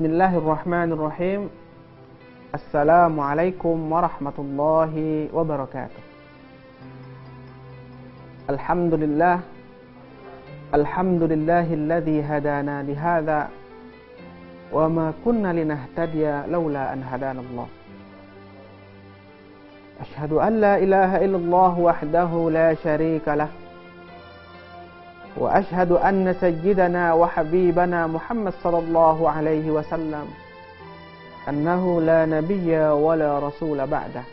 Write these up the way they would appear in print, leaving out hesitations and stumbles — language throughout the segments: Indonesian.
Bismillahirrahmanirrahim. Assalamualaikum warahmatullahi wabarakatuh. Alhamdulillahilladzi hadana lihadza wa ma kunna linahtadiya laula an hadanallah. Asyhadu an la ilaha illallah wahdahu la syarika lah. Wa ashhadu anna sayyidana wa habibana Muhammad sallallahu alaihi wasallam annahu la nabiyya wa la rasula ba'dah.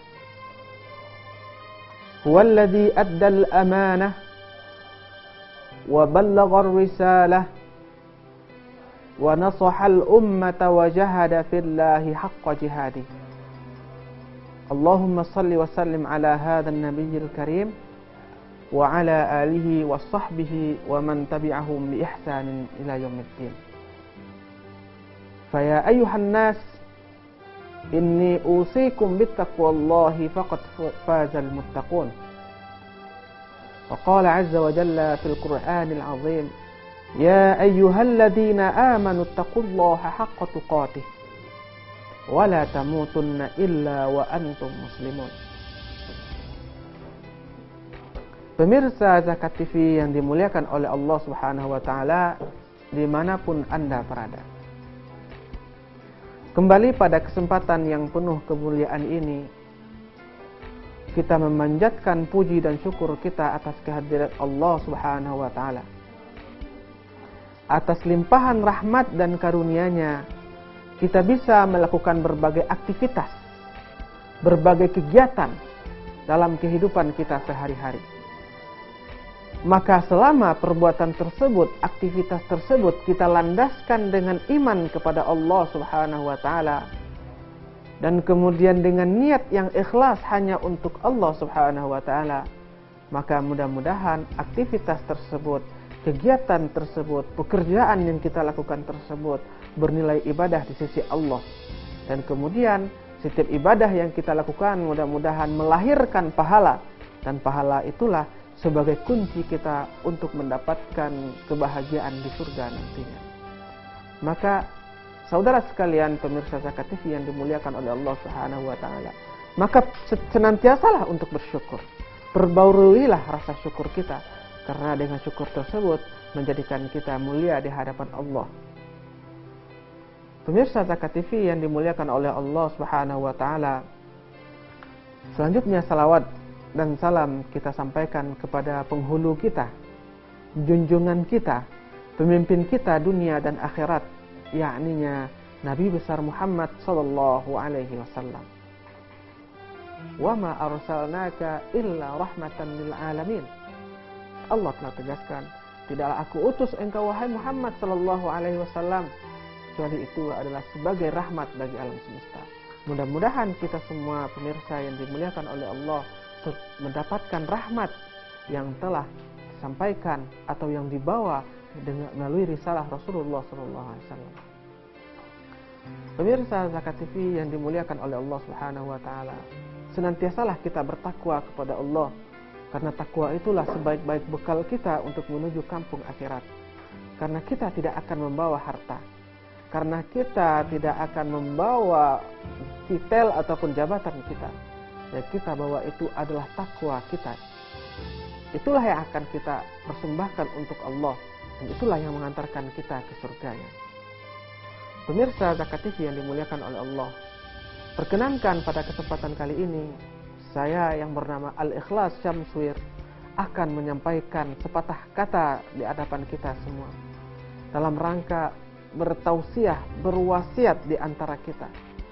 Huwa alladhi adda al-amanah wa ballagha ar-risalah wa nasaha al-ummata wa jahada fillahi haqqa jihadih. Allahumma salli wa sallim ala hadha an-nabiyyil karim wa ala alihi wa sahbihi wa man tabi'ahum bi ihsanin ila yaumiddin. Fa ya ayyuhan nas, inni usikum bittaqwallahi faqad fazal muttaqun. Wa qala 'azza wa jalla fil Qur'anil 'azim, ya ayyuhalladzina amanu taqullaha haqqa tuqatih wa la tamutunna illa wa antum muslimun. Pemirsa Zakat TV yang dimuliakan oleh Allah Subhanahu wa Ta'ala, dimanapun Anda berada, kembali pada kesempatan yang penuh kemuliaan ini, kita memanjatkan puji dan syukur kita atas kehadiran Allah Subhanahu wa Ta'ala, atas limpahan rahmat dan karunia-Nya. Kita bisa melakukan berbagai aktivitas, berbagai kegiatan dalam kehidupan kita sehari-hari. Maka selama perbuatan tersebut, aktivitas tersebut kita landaskan dengan iman kepada Allah Subhanahu wa Ta'ala, dan kemudian dengan niat yang ikhlas hanya untuk Allah Subhanahu wa Ta'ala, maka mudah-mudahan aktivitas tersebut, kegiatan tersebut, pekerjaan yang kita lakukan tersebut bernilai ibadah di sisi Allah. Dan kemudian setiap ibadah yang kita lakukan mudah-mudahan melahirkan pahala, dan pahala itulah sebagai kunci kita untuk mendapatkan kebahagiaan di surga nantinya. Maka saudara sekalian pemirsa Zakat TV yang dimuliakan oleh Allah Subhanahu wa Ta'ala, maka senantiasalah untuk bersyukur. Perbauruilah rasa syukur kita, karena dengan syukur tersebut menjadikan kita mulia di hadapan Allah. Pemirsa Zakat TV yang dimuliakan oleh Allah Subhanahu wa Ta'ala, selanjutnya salawat dan salam kita sampaikan kepada penghulu kita, junjungan kita, pemimpin kita dunia dan akhirat, yakninya Nabi besar Muhammad sallallahu alaihi wasallam. Wa ma arsalnaka illa rahmatan lil alamin. Allah telah tegaskan, tidaklah aku utus engkau wahai Muhammad sallallahu alaihi wasallam kecuali itu adalah sebagai rahmat bagi alam semesta. Mudah-mudahan kita semua pemirsa yang dimuliakan oleh Allah mendapatkan rahmat yang telah disampaikan atau yang dibawa dengan melalui risalah Rasulullah SAW. Pemirsa Zakat TV yang dimuliakan oleh Allah Subhanahu wa Ta'ala, senantiasalah kita bertakwa kepada Allah, karena takwa itulah sebaik-baik bekal kita untuk menuju kampung akhirat. Karena kita tidak akan membawa harta, karena kita tidak akan membawa titel ataupun jabatan kita. Yang kita bawa itu adalah takwa kita. Itulah yang akan kita persembahkan untuk Allah, dan itulah yang mengantarkan kita ke surganya. Pemirsa Zakat TV yang dimuliakan oleh Allah, perkenankan pada kesempatan kali ini, saya yang bernama Al-Ikhlas Syamsuir akan menyampaikan sepatah kata di hadapan kita semua, dalam rangka bertausiah, berwasiat di antara kita.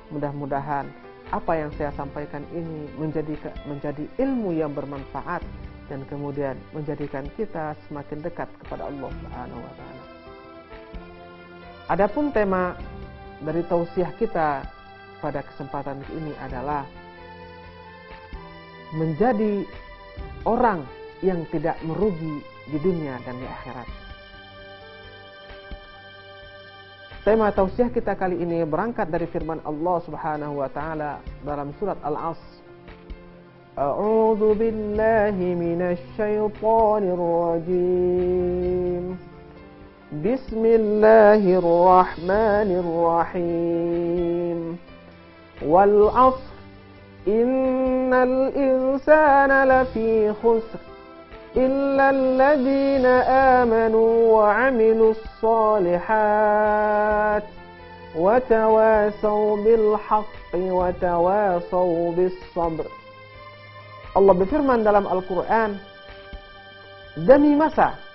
Mudah-mudahan apa yang saya sampaikan ini menjadi ilmu yang bermanfaat, dan kemudian menjadikan kita semakin dekat kepada Allah Subhanahu wa Ta'ala. Adapun tema dari tausiah kita pada kesempatan ini adalah menjadi orang yang tidak merugi di dunia dan di akhirat. Tema tausiah kita kali ini berangkat dari firman Allah Subhanahu wa Ta'ala dalam surat Al-Asr. A'udzu billahi minasy syaithanir rajim. Bismillahirrahmanirrahim. Wal 'ashr innal insana lafi khusr illa alladhina amanu wa 'amilus shalihat wa tawasaw bil haqqi wa tawasaw bis sabr. Allah berfirman dalam Al-Quran, demi masa,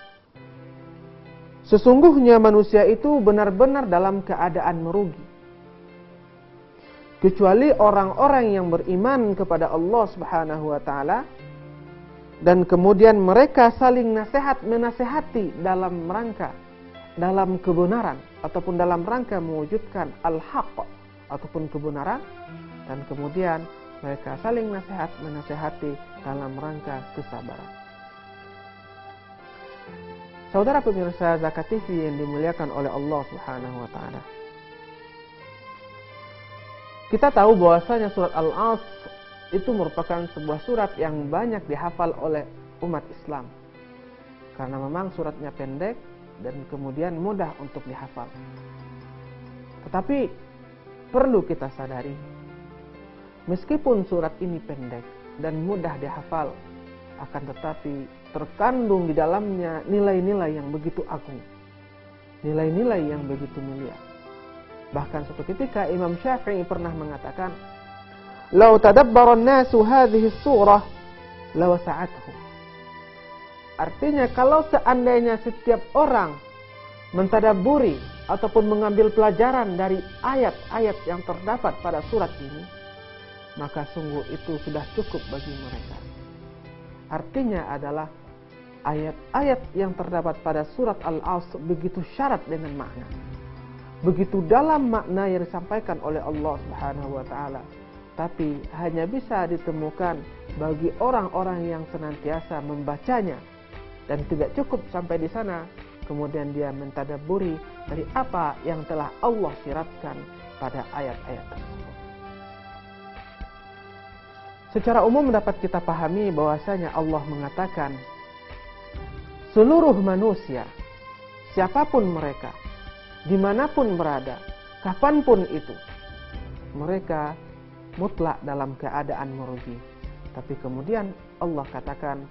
sesungguhnya manusia itu benar-benar dalam keadaan merugi, kecuali orang-orang yang beriman kepada Allah Subhanahu wa Ta'ala, dan kemudian mereka saling menasehati dalam rangka, dalam kebenaran, ataupun dalam rangka mewujudkan al-haq, ataupun kebenaran, dan kemudian mereka saling menasehati dalam rangka kesabaran. Saudara pemirsa Zakat TV yang dimuliakan oleh Allah Subhanahu wa Ta'ala, kita tahu bahwasanya surat Al-'Ashr itu merupakan sebuah surat yang banyak dihafal oleh umat Islam, karena memang suratnya pendek dan kemudian mudah untuk dihafal. Tetapi perlu kita sadari, meskipun surat ini pendek dan mudah dihafal, akan tetapi terkandung di dalamnya nilai-nilai yang begitu agung, nilai-nilai yang begitu mulia. Bahkan suatu ketika Imam Syafi'i pernah mengatakan, "Lau tadabbara an-nasu hadhihi as-surah lawasa'atuhum." Artinya, kalau seandainya setiap orang mentadabburi ataupun mengambil pelajaran dari ayat-ayat yang terdapat pada surat ini, maka sungguh itu sudah cukup bagi mereka. Artinya adalah ayat-ayat yang terdapat pada surat Al-'Ashr begitu syarat dengan makna, begitu dalam makna yang disampaikan oleh Allah Subhanahu wa Ta'ala, tapi hanya bisa ditemukan bagi orang-orang yang senantiasa membacanya, dan tidak cukup sampai di sana, kemudian dia mentadabburi dari apa yang telah Allah syiratkan pada ayat-ayat tersebut. Secara umum dapat kita pahami bahwasanya Allah mengatakan seluruh manusia, siapapun mereka, dimanapun berada, kapanpun itu, mereka mutlak dalam keadaan merugi. Tapi kemudian Allah katakan,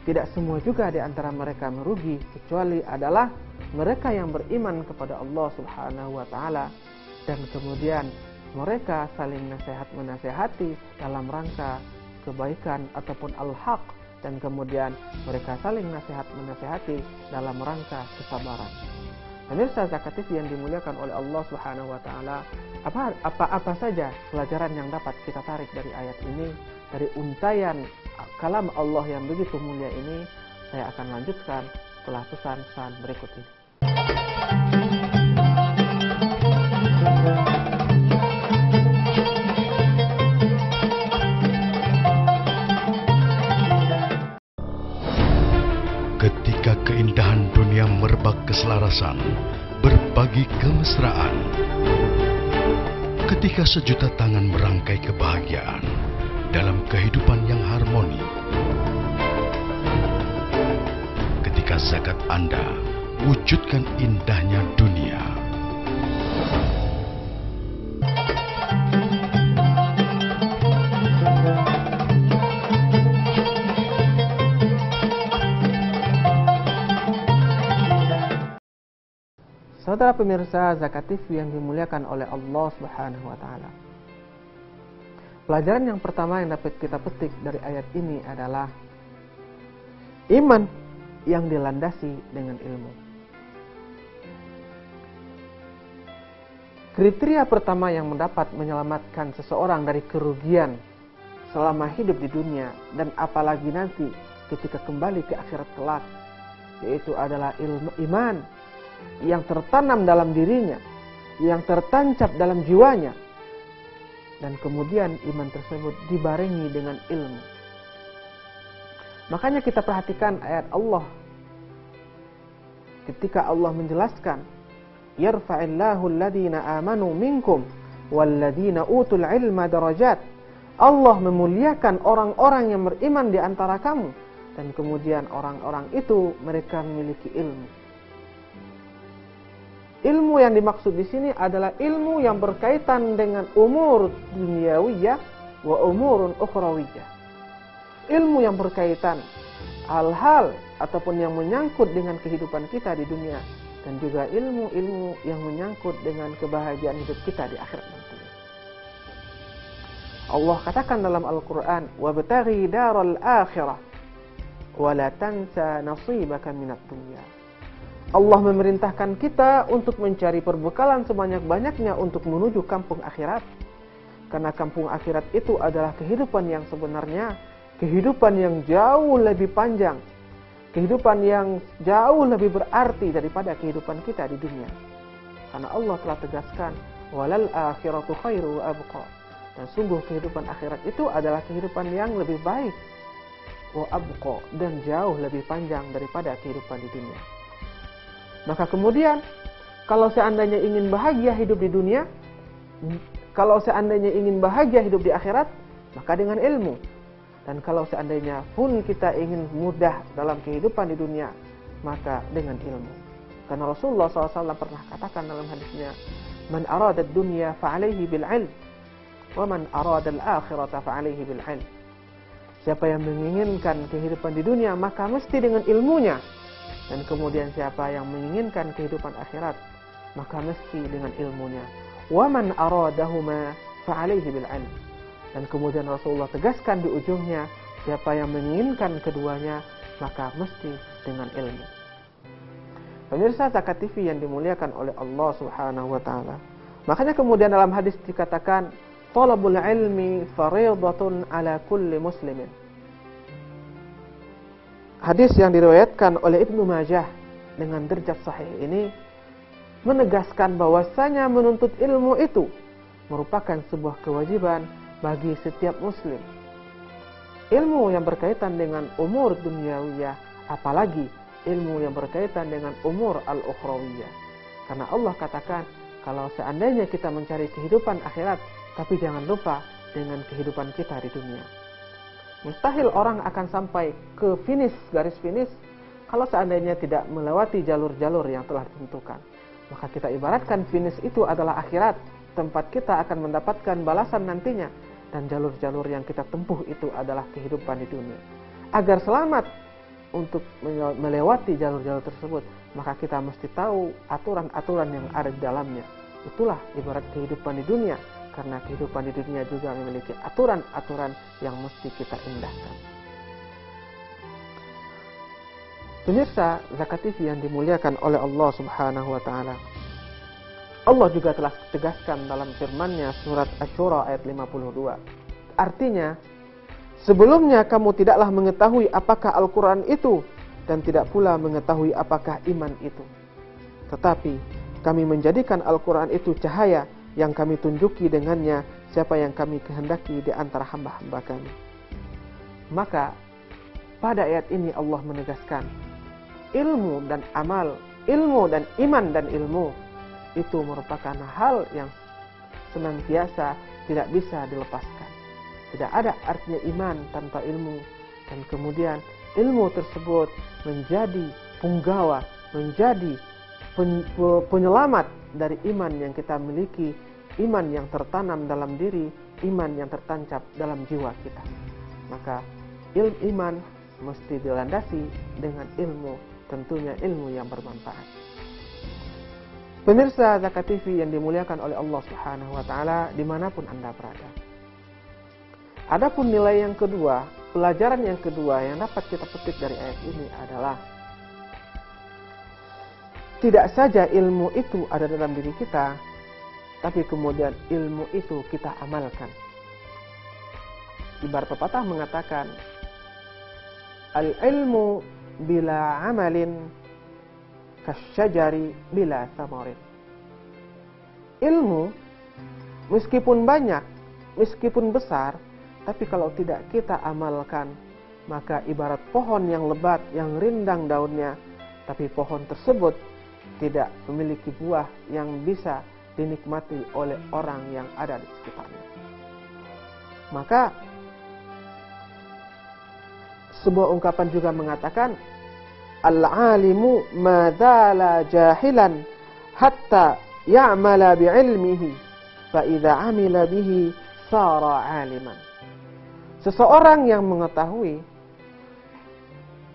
tidak semua juga di antara mereka merugi, kecuali adalah mereka yang beriman kepada Allah Subhanahu wa Ta'ala, dan kemudian mereka saling menasehati dalam rangka kebaikan ataupun al-haq, dan kemudian mereka saling menasehati dalam rangka kesabaran. Pemirsa Zakat TV yang dimuliakan oleh Allah Subhanahu wa Ta'ala, apa saja pelajaran yang dapat kita tarik dari ayat ini, dari untayan kalam Allah yang begitu mulia ini? Saya akan lanjutkan setelah pesan-pesan berikut ini. Ketika keindahan dunia merebak keselarasan, berbagi kemesraan. Ketika sejuta tangan merangkai kebahagiaan dalam kehidupan yang harmoni. Ketika zakat Anda wujudkan indahnya dunia. Saudara pemirsa Zakat TV yang dimuliakan oleh Allah Subhanahu wa Ta'ala, pelajaran yang pertama yang dapat kita petik dari ayat ini adalah iman yang dilandasi dengan ilmu. Kriteria pertama yang mendapat menyelamatkan seseorang dari kerugian selama hidup di dunia, dan apalagi nanti ketika kembali ke akhirat kelak, yaitu adalah ilmu iman yang tertanam dalam dirinya, yang tertancap dalam jiwanya, dan kemudian iman tersebut dibarengi dengan ilmu. Makanya kita perhatikan ayat Allah ketika Allah menjelaskan, yarfa'illahu alladhina amanu minkum walladhina utul ilma darajat. Allah memuliakan orang-orang yang beriman di antara kamu, dan kemudian orang-orang itu mereka memiliki ilmu. Ilmu yang dimaksud di sini adalah ilmu yang berkaitan dengan umur duniawiyah wa umurun ukhrawiyah. Ilmu yang berkaitan hal-hal ataupun yang menyangkut dengan kehidupan kita di dunia, dan juga ilmu-ilmu yang menyangkut dengan kebahagiaan hidup kita di akhirat nanti. Allah katakan dalam Al-Quran, وَابْتَغِي دَارَ الْآخِرَةِ وَلَا تَنْسَى نَصِيبَكَ مِنَ الدُّنْيَا. Allah memerintahkan kita untuk mencari perbekalan sebanyak-banyaknya untuk menuju kampung akhirat. Karena kampung akhirat itu adalah kehidupan yang sebenarnya, kehidupan yang jauh lebih panjang, kehidupan yang jauh lebih berarti daripada kehidupan kita di dunia. Karena Allah telah tegaskan, walal akhiratu khairu wa abqa. Dan sungguh kehidupan akhirat itu adalah kehidupan yang lebih baik, wa abqa, dan jauh lebih panjang daripada kehidupan di dunia. Maka kemudian, kalau seandainya ingin bahagia hidup di dunia, kalau seandainya ingin bahagia hidup di akhirat, maka dengan ilmu. Dan kalau seandainya pun kita ingin mudah dalam kehidupan di dunia, maka dengan ilmu. Karena Rasulullah SAW pernah katakan dalam hadisnya, Man arada dunya fa'alaihi bil'ilm, wa man arada al-akhirata fa'alaihi bil'ilm. Siapa yang menginginkan kehidupan di dunia, maka mesti dengan ilmunya. Dan kemudian siapa yang menginginkan kehidupan akhirat, maka mesti dengan ilmunya. Wa man aradahuma fa'alaihi bil'ilm. Dan kemudian Rasulullah tegaskan di ujungnya, siapa yang menginginkan keduanya, maka mesti dengan ilmu. Pemirsa Zakat TV yang dimuliakan oleh Allah Subhanahu wa taala. Makanya kemudian dalam hadis dikatakan, talabul ilmi fariidatun ala kulli muslimin. Hadis yang diriwayatkan oleh Ibnu Majah dengan derajat sahih ini menegaskan bahwasanya menuntut ilmu itu merupakan sebuah kewajiban bagi setiap muslim. Ilmu yang berkaitan dengan umur duniawiyah, apalagi ilmu yang berkaitan dengan umur al-ukhrawiyah. Karena Allah katakan, kalau seandainya kita mencari kehidupan akhirat, tapi jangan lupa dengan kehidupan kita di dunia. Mustahil orang akan sampai ke garis finish, kalau seandainya tidak melewati jalur-jalur yang telah ditentukan. Maka kita ibaratkan finish itu adalah akhirat, tempat kita akan mendapatkan balasan nantinya. Dan jalur-jalur yang kita tempuh itu adalah kehidupan di dunia. Agar selamat untuk melewati jalur-jalur tersebut, maka kita mesti tahu aturan-aturan yang ada di dalamnya. Itulah ibarat kehidupan di dunia. Karena kehidupan di dunia juga memiliki aturan-aturan yang mesti kita indahkan. Pemirsa Zakat TV yang dimuliakan oleh Allah Subhanahu wa taala. Allah juga telah tegaskan dalam firman-Nya surat Asy-Syura ayat 52. Artinya, sebelumnya kamu tidaklah mengetahui apakah Al-Qur'an itu dan tidak pula mengetahui apakah iman itu. Tetapi kami menjadikan Al-Qur'an itu cahaya yang kami tunjuki dengannya siapa yang kami kehendaki di antara hamba-hamba kami. Maka pada ayat ini Allah menegaskan ilmu dan amal, ilmu dan iman dan ilmu itu merupakan hal yang senantiasa tidak bisa dilepaskan. Tidak ada artinya iman tanpa ilmu, dan kemudian ilmu tersebut menjadi punggawa, menjadi penyelamat dari iman yang kita miliki, iman yang tertanam dalam diri, iman yang tertancap dalam jiwa kita. Maka iman mesti dilandasi dengan ilmu, tentunya ilmu yang bermanfaat. Pemirsa Zakat TV yang dimuliakan oleh Allah Subhanahu wa taala dimanapun Anda berada. Adapun nilai yang kedua, pelajaran yang kedua yang dapat kita petik dari ayat ini adalah tidak saja ilmu itu ada dalam diri kita, tapi kemudian ilmu itu kita amalkan. Ibarat pepatah mengatakan, al-ilmu bila amalin kasyajari bila thamarin. Ilmu meskipun banyak, meskipun besar, tapi kalau tidak kita amalkan, maka ibarat pohon yang lebat, yang rindang daunnya, tapi pohon tersebut tidak memiliki buah yang bisa dinikmati oleh orang yang ada di sekitarnya. Maka sebuah ungkapan juga mengatakan, al-alimu madzala jahilan hatta ya'mala bi'ilmihi fa idza 'amila bihi sara 'aliman. Seseorang yang mengetahui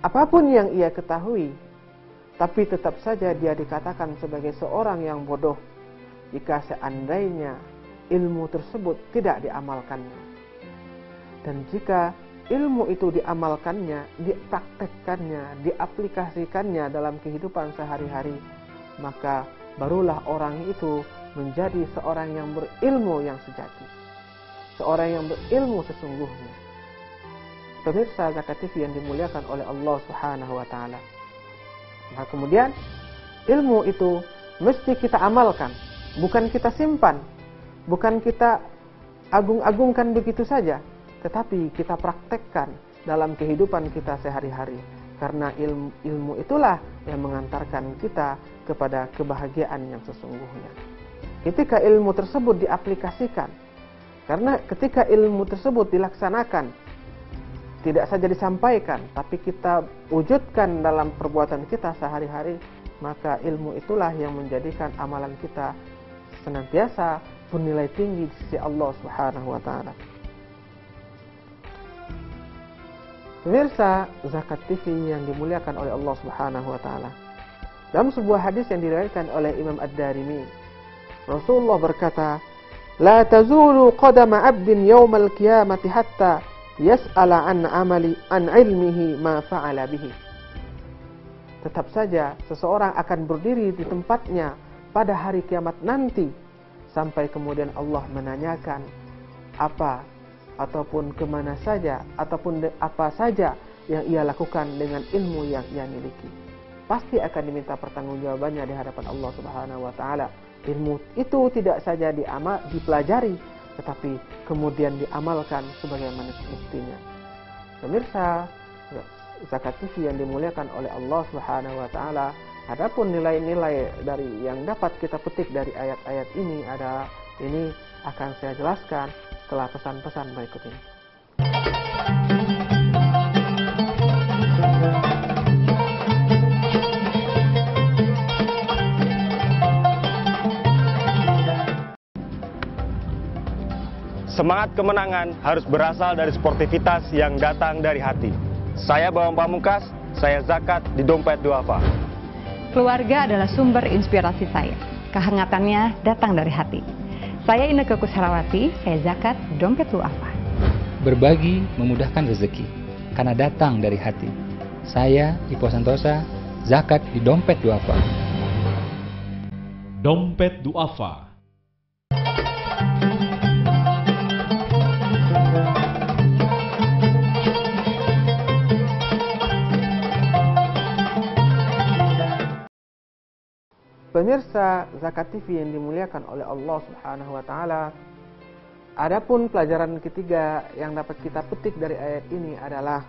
apapun yang ia ketahui, tapi tetap saja dia dikatakan sebagai seorang yang bodoh jika seandainya ilmu tersebut tidak diamalkannya. Dan jika ilmu itu diamalkannya, dipraktekkannya, diaplikasikannya dalam kehidupan sehari-hari, maka barulah orang itu menjadi seorang yang berilmu yang sejati, seorang yang berilmu sesungguhnya. Pemirsa Zakat TV yang dimuliakan oleh Allah Subhanahu wa taala. Nah, kemudian ilmu itu mesti kita amalkan, bukan kita simpan, bukan kita agung-agungkan begitu saja, tetapi kita praktekkan dalam kehidupan kita sehari-hari. Karena ilmu itulah yang mengantarkan kita kepada kebahagiaan yang sesungguhnya. Ketika ilmu tersebut diaplikasikan, karena ketika ilmu tersebut dilaksanakan, tidak saja disampaikan, tapi kita wujudkan dalam perbuatan kita sehari-hari, maka ilmu itulah yang menjadikan amalan kita senantiasa bernilai tinggi di sisi Allah Subhanahu wa taala. Pemirsa Zakat TV yang dimuliakan oleh Allah Subhanahu wa taala. Dalam sebuah hadis yang diriwayatkan oleh Imam Ad-Darimi, Rasulullah berkata, "La tazulu qadama 'abdin yaumal qiyamati hatta yas'ala an ilmihi ma fa'ala bihi." Tetap saja seseorang akan berdiri di tempatnya pada hari kiamat nanti sampai kemudian Allah menanyakan apa ataupun kemana saja ataupun apa saja yang ia lakukan dengan ilmu yang ia miliki. Pasti akan diminta pertanggungjawabannya di hadapan Allah Subhanahu wa taala. Ilmu itu tidak saja dipelajari, tetapi kemudian diamalkan sebagaimana mestinya. Pemirsa Zakat TV yang dimuliakan oleh Allah Subhanahu wa taala, adapun nilai-nilai dari yang dapat kita petik dari ayat-ayat ini akan saya jelaskan setelah pesan-pesan berikut ini. Semangat kemenangan harus berasal dari sportivitas yang datang dari hati. Saya Bawang Pamungkas, saya zakat di Dompet Duafa. Keluarga adalah sumber inspirasi saya. Kehangatannya datang dari hati. Saya Inneke Koesherawati, saya zakat di Dompet Duafa. Berbagi memudahkan rezeki, karena datang dari hati. Saya Ipo Santosa, zakat di Dompet Duafa. Dompet Duafa. Pemirsa Zakat TV yang dimuliakan oleh Allah Subhanahu wa taala, adapun pelajaran ketiga yang dapat kita petik dari ayat ini adalah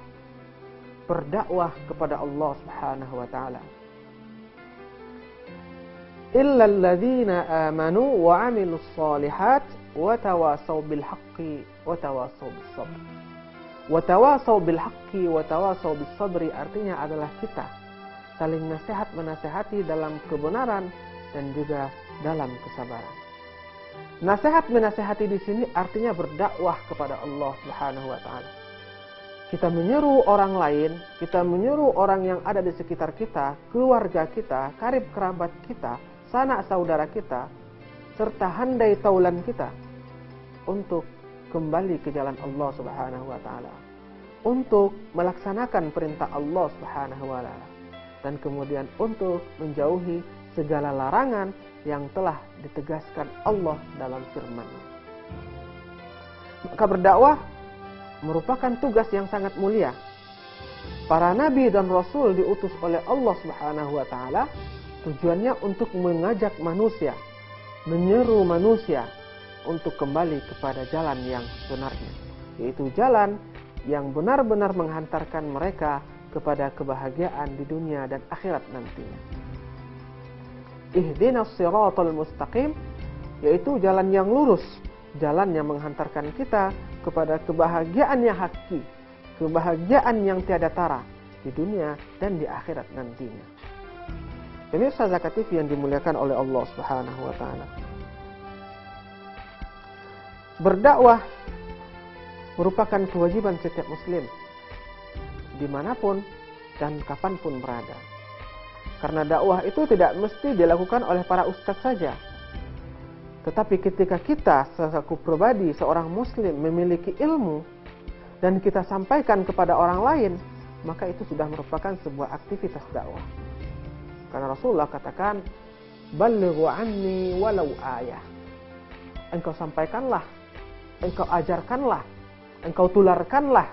berdakwah kepada Allah Subhanahu wa taala. Illal ladzina amanu wa 'amilus shalihat wa tawasaw bil haqqi wa tawasaw bis sabr. Wa tawasaw bil haqqi wa tawasaw bis sabri artinya adalah kita saling nasihat menasihati dalam kebenaran dan juga dalam kesabaran. Nasihat menasihati di sini artinya berdakwah kepada Allah Subhanahu wa taala. Kita menyeru orang lain, kita menyeru orang yang ada di sekitar kita, keluarga kita, karib kerabat kita, sanak saudara kita, serta handai taulan kita untuk kembali ke jalan Allah Subhanahu wa taala, untuk melaksanakan perintah Allah Subhanahu wa taala, dan kemudian untuk menjauhi segala larangan yang telah ditegaskan Allah dalam firman-Nya. Maka berdakwah merupakan tugas yang sangat mulia. Para nabi dan rasul diutus oleh Allah Subhanahu wa taala tujuannya untuk mengajak manusia, menyeru manusia untuk kembali kepada jalan yang sebenarnya, yaitu jalan yang benar-benar menghantarkan mereka kepada kebahagiaan di dunia dan akhirat nantinya. Ihdinas siratal mustaqim, yaitu jalan yang lurus, jalan yang menghantarkan kita kepada kebahagiaan yang hakiki, kebahagiaan yang tiada tara di dunia dan di akhirat nantinya. Pemirsa Zakat TV yang dimuliakan oleh Allah Subhanahu wa taala. Berdakwah merupakan kewajiban setiap muslim dimanapun dan kapanpun berada. Karena dakwah itu tidak mesti dilakukan oleh para ustadz saja. Tetapi ketika kita selaku pribadi, seorang muslim memiliki ilmu dan kita sampaikan kepada orang lain, maka itu sudah merupakan sebuah aktivitas dakwah. Karena Rasulullah katakan, "Ballighu anni walau ayah." Engkau sampaikanlah, engkau ajarkanlah, engkau tularkanlah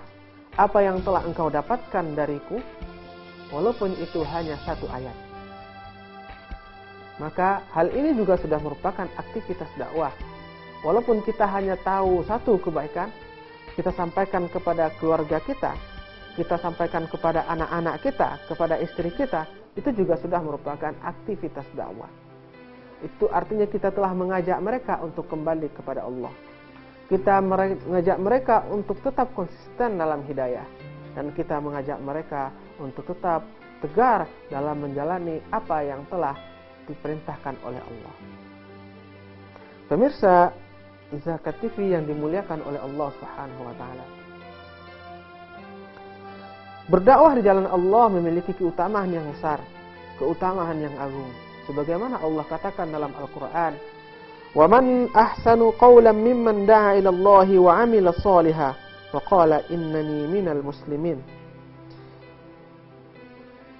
apa yang telah engkau dapatkan dariku, walaupun itu hanya satu ayat. Maka hal ini juga sudah merupakan aktivitas dakwah. Walaupun kita hanya tahu satu kebaikan, kita sampaikan kepada keluarga kita, kita sampaikan kepada anak-anak kita, kepada istri kita, itu juga sudah merupakan aktivitas dakwah. Itu artinya kita telah mengajak mereka untuk kembali kepada Allah. Kita mengajak mereka untuk tetap konsisten dalam hidayah. Dan kita mengajak mereka untuk tetap tegar dalam menjalani apa yang telah diperintahkan oleh Allah. Pemirsa Zakat TV yang dimuliakan oleh Allah Subhanahu wa taala. Berdakwah di jalan Allah memiliki keutamaan yang besar, keutamaan yang agung. Sebagaimana Allah katakan dalam Al-Qur'an, "Wa man ahsanu qawlan mimman da'a ila Allah wa 'amila shalihan wa qala innani minal muslimin."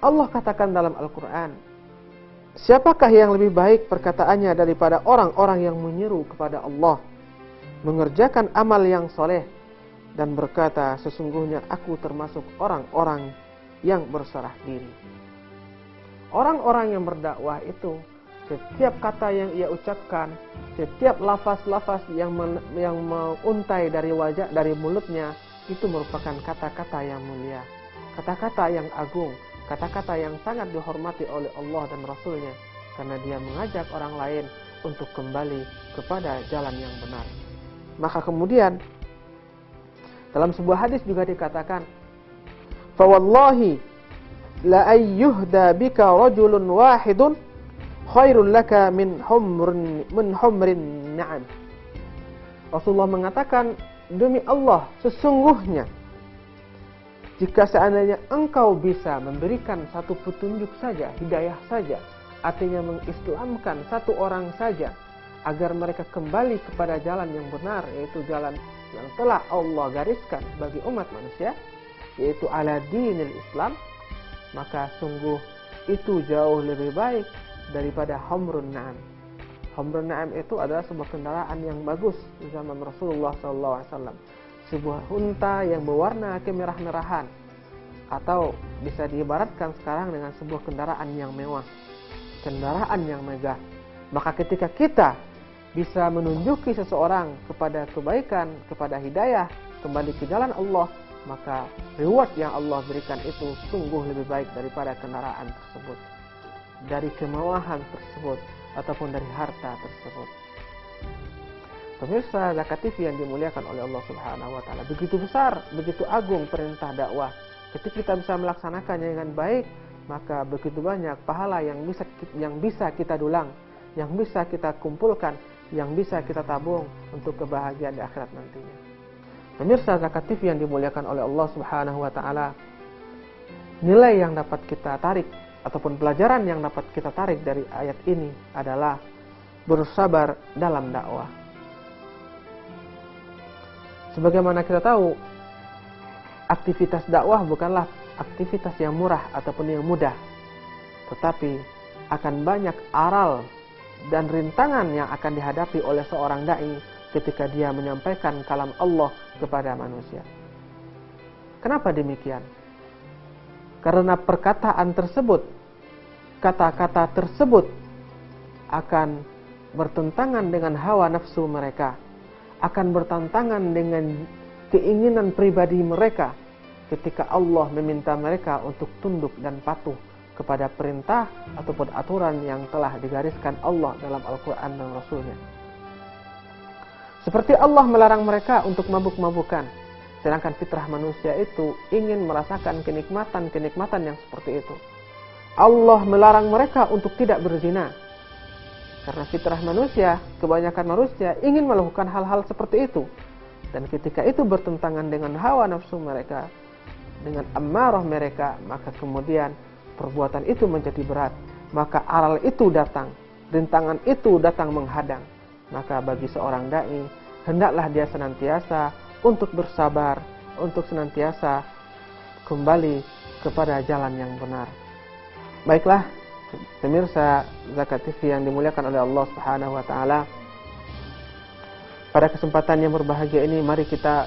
Allah katakan dalam Al-Qur'an, siapakah yang lebih baik perkataannya daripada orang-orang yang menyeru kepada Allah, mengerjakan amal yang soleh, dan berkata, sesungguhnya aku termasuk orang-orang yang berserah diri. Orang-orang yang berdakwah itu, setiap kata yang ia ucapkan, setiap lafaz-lafaz yang menguntai dari wajah, dari mulutnya, itu merupakan kata-kata yang mulia, kata-kata yang agung, kata-kata yang sangat dihormati oleh Allah dan Rasulnya, karena dia mengajak orang lain untuk kembali kepada jalan yang benar. Maka kemudian dalam sebuah hadis juga dikatakan, "Fa wallahi la ayyuhda bika rajulun wahidun khairul laka min humrin na'am." Rasulullah mengatakan, demi Allah, sesungguhnya jika seandainya engkau bisa memberikan satu petunjuk saja, hidayah saja, artinya mengislamkan satu orang saja agar mereka kembali kepada jalan yang benar, yaitu jalan yang telah Allah gariskan bagi umat manusia, yaitu ala dinil Islam, maka sungguh itu jauh lebih baik daripada humrun na'am. Humrun na'am itu adalah sebuah kendaraan yang bagus di zaman Rasulullah SAW. Sebuah unta yang berwarna kemerah-merahan, atau bisa diibaratkan sekarang dengan sebuah kendaraan yang mewah, kendaraan yang megah. Maka ketika kita bisa menunjuki seseorang kepada kebaikan, kepada hidayah, kembali ke jalan Allah, maka reward yang Allah berikan itu sungguh lebih baik daripada kendaraan tersebut, dari kemewahan tersebut, ataupun dari harta tersebut. Pemirsa Zakat TV yang dimuliakan oleh Allah Subhanahu wa taala, begitu besar, begitu agung perintah dakwah. Ketika kita bisa melaksanakannya dengan baik, maka begitu banyak pahala yang bisa kita dulang, yang bisa kita kumpulkan, yang bisa kita tabung untuk kebahagiaan di akhirat nantinya. Pemirsa Zakat TV yang dimuliakan oleh Allah Subhanahu wa taala, nilai yang dapat kita tarik ataupun pelajaran yang dapat kita tarik dari ayat ini adalah bersabar dalam dakwah. Sebagaimana kita tahu, aktivitas dakwah bukanlah aktivitas yang murah ataupun yang mudah, tetapi akan banyak aral dan rintangan yang akan dihadapi oleh seorang dai ketika dia menyampaikan kalam Allah kepada manusia. Kenapa demikian? Karena perkataan tersebut, kata-kata tersebut akan bertentangan dengan hawa nafsu mereka, akan bertentangan dengan keinginan pribadi mereka ketika Allah meminta mereka untuk tunduk dan patuh kepada perintah ataupun aturan yang telah digariskan Allah dalam Al-Quran dan Rasulnya. Seperti Allah melarang mereka untuk mabuk-mabukan, sedangkan fitrah manusia itu ingin merasakan kenikmatan-kenikmatan yang seperti itu. Allah melarang mereka untuk tidak berzina. Karena fitrah manusia, kebanyakan manusia ingin melakukan hal-hal seperti itu. Dan ketika itu bertentangan dengan hawa nafsu mereka, dengan ammarah mereka, maka kemudian perbuatan itu menjadi berat. Maka aral itu datang, rintangan itu datang menghadang. Maka bagi seorang dai, hendaklah dia senantiasa untuk bersabar, untuk senantiasa kembali kepada jalan yang benar. Baiklah, pemirsa Zakat TV yang dimuliakan oleh Allah Subhanahu wa taala. Pada kesempatan yang berbahagia ini, mari kita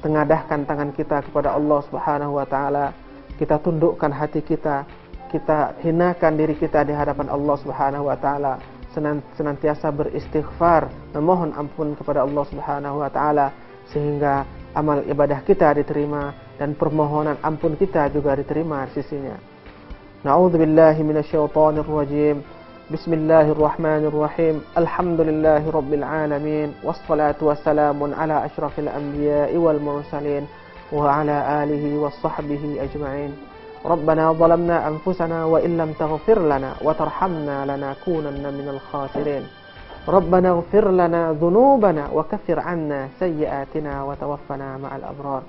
tengadahkan tangan kita kepada Allah Subhanahu wa taala. Kita tundukkan hati kita, kita hinakan diri kita di hadapan Allah Subhanahu wa taala. Senantiasa beristighfar, memohon ampun kepada Allah Subhanahu wa taala sehingga amal ibadah kita diterima dan permohonan ampun kita juga diterima di sisinya. Na'udzu billahi minasyaitonir rajim. Bismillahirrahmanirrahim. Alhamdulillahi rabbil alamin. Wassalatu wassalamun ala asyrafil anbiya'i wal mursalin wa ala alihi wassahbihi ajma'in. Rabbana zalamna anfusana wa illam taghfir lana wa tarhamna lanakunanna minal khasirin. Rabbana ighfir lana dhunubana wa kaffir 'anna sayyi'atina wa tawaffana ma'al abrar.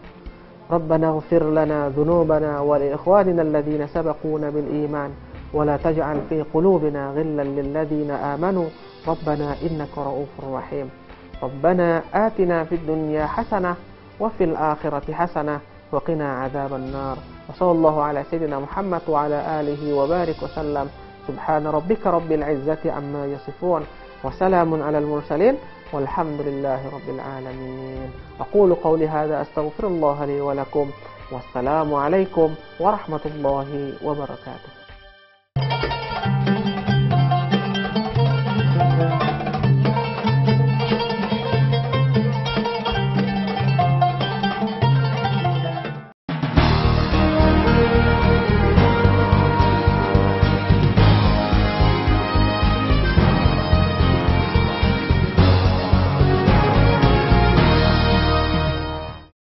ربنا اغفر لنا ذنوبنا ولإخواننا الذين سبقونا بالإيمان ولا تجعل في قلوبنا غلا للذين آمنوا ربنا إنك رؤوف رحيم ربنا آتنا في الدنيا حسنة وفي الآخرة حسنة وقنا عذاب النار وصلى الله على سيدنا محمد وعلى آله وبارك وسلم سبحان ربك رب العزة عما يصفون وسلام على المرسلين والحمد لله رب العالمين. أقول قولي هذا أستغفر الله لي ولكم والسلام عليكم ورحمة الله وبركاته.